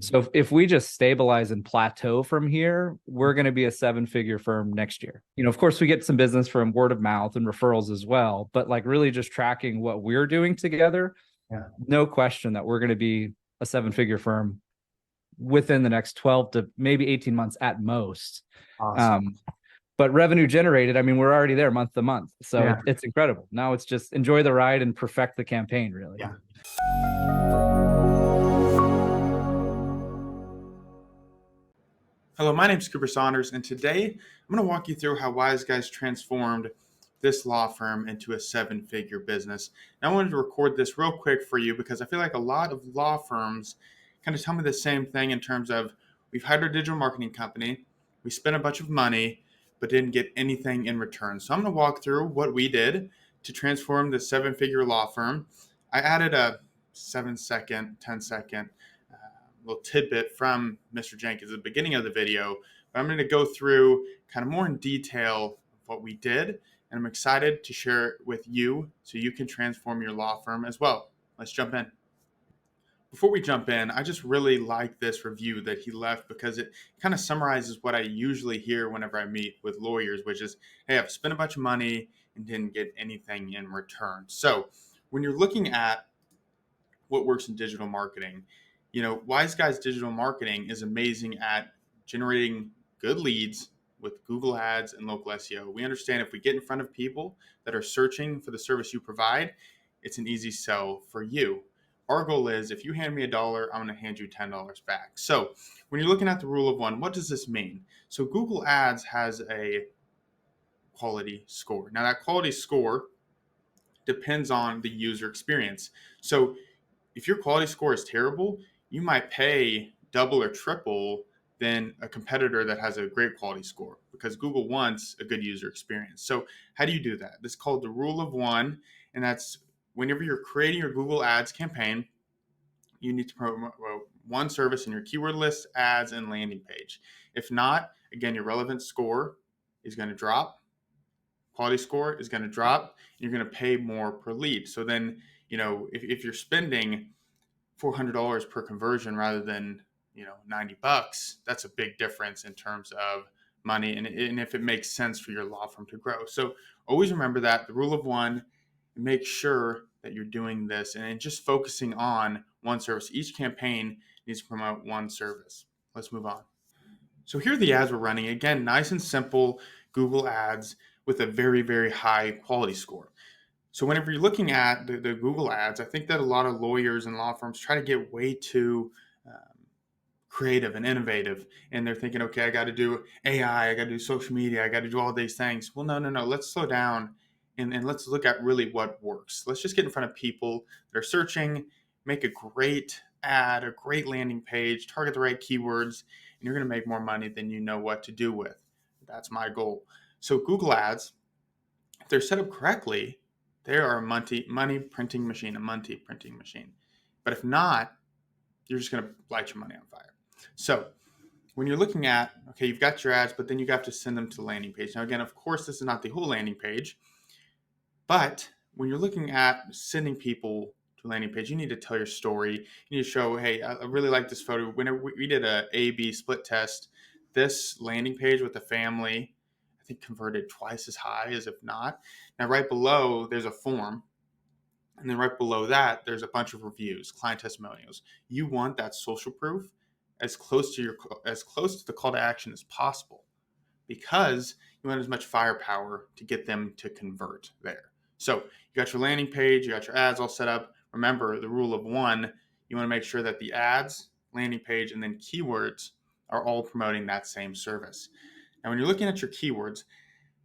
So if we just stabilize and plateau from here, we're going to be a seven-figure firm next year. Of course, we get some business from word of mouth and referrals as well, but like really just tracking what we're doing together, Yeah. no question that we're going to be a seven-figure firm within the next 12 to maybe 18 months at most. Awesome. But revenue generated, I mean, we're already there month to month. So Yeah. it's incredible. Now it's just enjoy the ride and perfect the campaign, really. Yeah. Hello, my name is Cooper Saunders, and today I'm going to walk you through how Wise Guys transformed this law firm into a seven-figure business. Now, I wanted to record this real quick for you because I feel like a lot of law firms kind of tell me the same thing in terms of we've hired a digital marketing company, we spent a bunch of money, but didn't get anything in return. So I'm going to walk through what we did to transform the seven-figure law firm. I added a 7-second, 10-second little tidbit from Mr. Jenkins at the beginning of the video, but I'm going to go through kind of more in detail what we did, and I'm excited to share it with you so you can transform your law firm as well. Let's jump in. Before we jump in, I just really like this review that he left because it kind of summarizes what I usually hear whenever I meet with lawyers, which is, hey, I've spent a bunch of money and didn't get anything in return. So when you're looking at what works in digital marketing, Wise Guys Digital Marketing is amazing at generating good leads with Google Ads and local SEO. We understand if we get in front of people that are searching for the service you provide, it's an easy sell for you. Our goal is if you hand me $1, I'm going to hand you $10 back. So when you're looking at the rule of one, what does this mean? So Google Ads has a quality score. Now that quality score depends on the user experience. So if your quality score is terrible, you might pay double or triple than a competitor that has a great quality score because Google wants a good user experience. So how do you do that? This is called the rule of one, and that's whenever you're creating your Google Ads campaign, you need to promote one service in your keyword list, ads, and landing page. If not, again, your relevant score is going to drop, quality score is going to drop, and you're going to pay more per lead. So then, if you're spending $400 per conversion rather than $90, that's a big difference in terms of money and if it makes sense for your law firm to grow. So always remember that the rule of one, make sure that you're doing this and just focusing on one service. Each campaign needs to promote one service. Let's move on. So here are the ads we're running. Again, nice and simple Google ads with a very, very high quality score. So whenever you're looking at the Google ads, I think that a lot of lawyers and law firms try to get way too creative and innovative. And they're thinking, okay, I got to do AI, I got to do social media, I got to do all these things. Well, no. Let's slow down and let's look at really what works. Let's just get in front of people that are searching, make a great ad, a great landing page, target the right keywords, and you're going to make more money than you know what to do with. That's my goal. So Google ads, if they're set up correctly, they are a money printing machine, a money printing machine. But if not, you're just going to light your money on fire. So when you're looking at, okay, you've got your ads, but then you have to send them to the landing page. Now, again, of course, this is not the whole landing page, but when you're looking at sending people to a landing page, you need to tell your story. You need to show, hey, I really like this photo. Whenever we did a A/B split test, this landing page with the family, I think converted twice as high as if not. Now, right below, there's a form. And then right below that, there's a bunch of reviews, client testimonials. You want that social proof as close to the call to action as possible because you want as much firepower to get them to convert there. So you got your landing page, you got your ads all set up. Remember the rule of one, you want to make sure that the ads, landing page, and then keywords are all promoting that same service. Now, when you're looking at your keywords,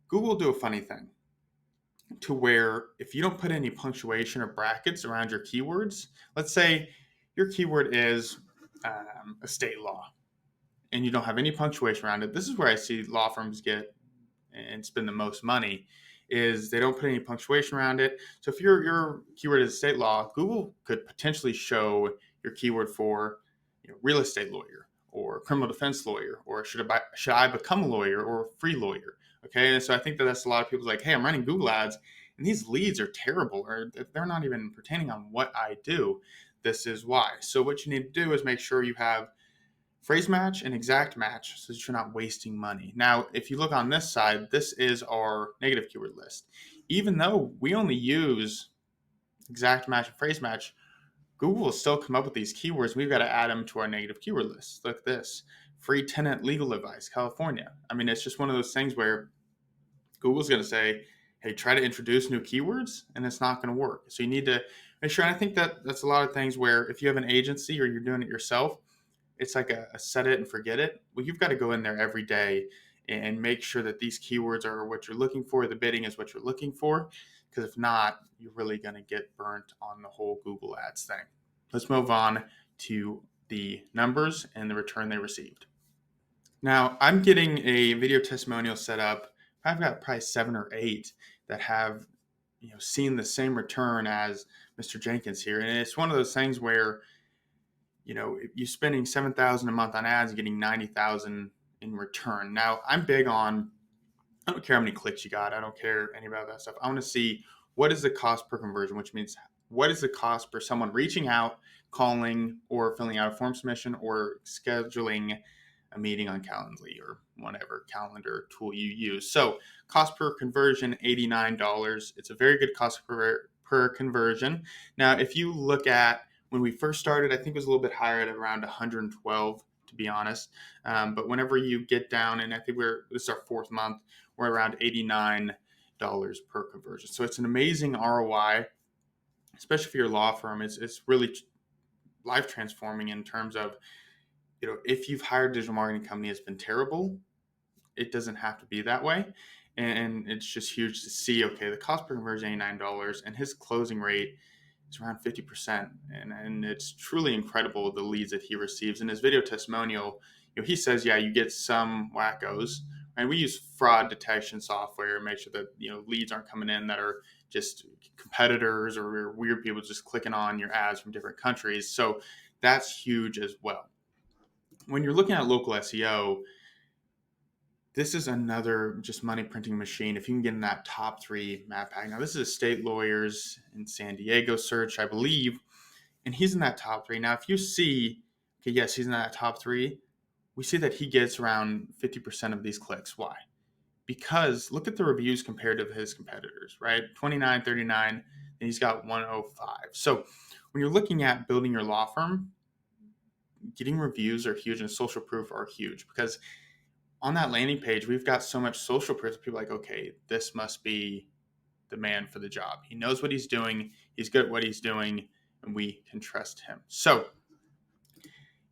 Google will do a funny thing to where if you don't put any punctuation or brackets around your keywords, let's say your keyword is estate law and you don't have any punctuation around it. This is where I see law firms get and spend the most money is they don't put any punctuation around it. So if your keyword is estate law, Google could potentially show your keyword for real estate lawyer or criminal defense lawyer or should I become a lawyer or free lawyer. Okay, and so I think that's a lot of people's like, hey, I'm running Google ads and these leads are terrible or they're not even pertaining on what I do. This is why. So what you need to do is make sure you have phrase match and exact match so that you're not wasting money. Now, if you look on this side, this is our negative keyword list. Even though we only use exact match and phrase match, Google will still come up with these keywords. We've got to add them to our negative keyword list. Look at this: free tenant legal advice, California. I mean, it's just one of those things where Google's going to say, hey, try to introduce new keywords, and it's not going to work. So you need to make sure. And I think that's a lot of things where if you have an agency or you're doing it yourself, it's like a set it and forget it. Well, you've got to go in there every day and make sure that these keywords are what you're looking for. The bidding is what you're looking for. Because if not, you're really going to get burnt on the whole Google Ads thing. Let's move on to the numbers and the return they received. Now, I'm getting a video testimonial set up. I've got probably 7 or 8 that have seen the same return as Mr. Jenkins here. And it's one of those things where you're spending $7,000 a month on ads and getting $90,000 in return. Now, I'm big on, I don't care how many clicks you got. I don't care any about that stuff. I want to see what is the cost per conversion, which means what is the cost per someone reaching out, calling, or filling out a form submission, or scheduling a meeting on Calendly or whatever calendar tool you use. So cost per conversion, $89. It's a very good cost per conversion. Now, if you look at when we first started, I think it was a little bit higher at around 112, to be honest. But whenever you get down, and I think this is our 4th month, we're around $89 per conversion. So it's an amazing ROI, especially for your law firm. It's really life transforming in terms of, if you've hired a digital marketing company that's been terrible, it doesn't have to be that way. And it's just huge to see, okay, the cost per conversion, $89, and his closing rate is around 50%. And it's truly incredible, the leads that he receives. In his video testimonial, he says, yeah, you get some wackos. And we use fraud detection software to make sure that, leads aren't coming in that are just competitors or weird people just clicking on your ads from different countries. So that's huge as well. When you're looking at local SEO, this is another just money printing machine. If you can get in that top 3 map pack. Now, this is a State Lawyers in San Diego search, I believe, and he's in that top 3. Now, if you see, okay, yes, he's in that top 3, we see that he gets around 50% of these clicks. Why? Because look at the reviews compared to his competitors, right? 29, 39, and he's got 105. So when you're looking at building your law firm, getting reviews are huge, and social proof are huge, because on that landing page, we've got so much social proof that people are like, okay, this must be the man for the job. He knows what he's doing. He's good at what he's doing, and we can trust him. So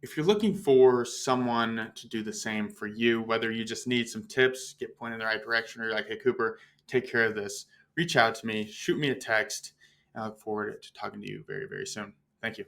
if you're looking for someone to do the same for you, whether you just need some tips, get pointed in the right direction, or you're like, hey, Cooper, take care of this, reach out to me, shoot me a text. I look forward to talking to you very, very soon. Thank you.